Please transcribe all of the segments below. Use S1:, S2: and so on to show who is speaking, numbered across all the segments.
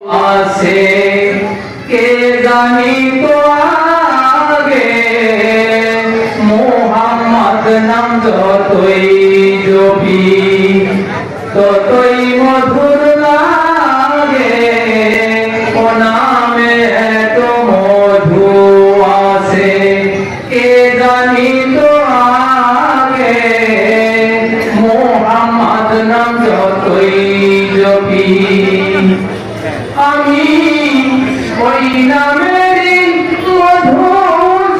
S1: আছে কে জানি তো আগে মোহাম্মদ নাম যতই জপি ততই মধুর লাগে ও নামে এত মধু আছে কে জানি তো আগে মোহাম্মদ নাম যতই জপি আমি ওই নামেরই মধু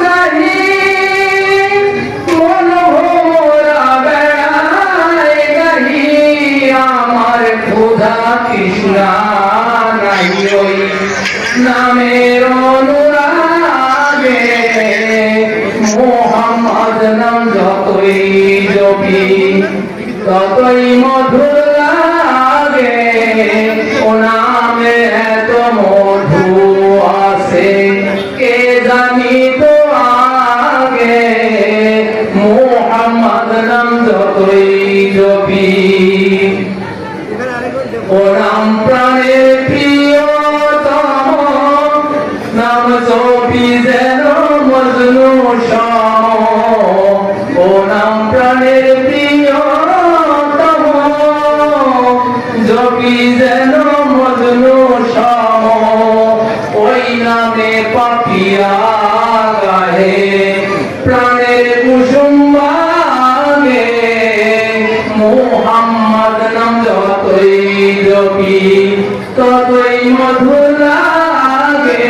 S1: জানি মন ভরা বেড়ায় গাহি আমার ক্ষুধা তৃষ্ণা নাই ওই নামের অনুরাগে মোহাম্মদ নাম যতই জপি ততই মধুর লাগে ও নামে এত মধু আছে কে জানি তো আগে মোহাম্মদ নাম যতই জপি ও নাম প্রাণের প্রিয়তম নাম জপি যেন মজনু সম ও নাম প্রাণের প্রিয়তম জপি যেন মজনু সম ওই নামে পাপিয়া গাহে প্রাণের কুসুম বাগে মোহাম্মদ নাম যতই জপি ততই মধুর লাগে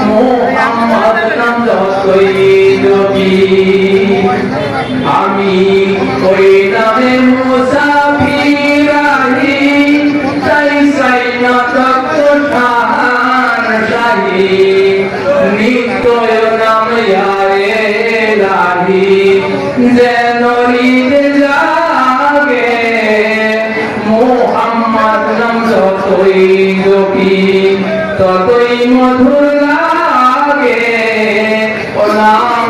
S1: মোহাম্মদ নাম যতই জপি আমি ওই নামে মুসাফির আহি তাই চাই না তত্ত্ব শাহান শাহী নিত্য নাম ইয়ারে লাহি যেন হৃদ জাগে মোহাম্মদ নাম যতই জপি ততই মধুর লাগে ও নাম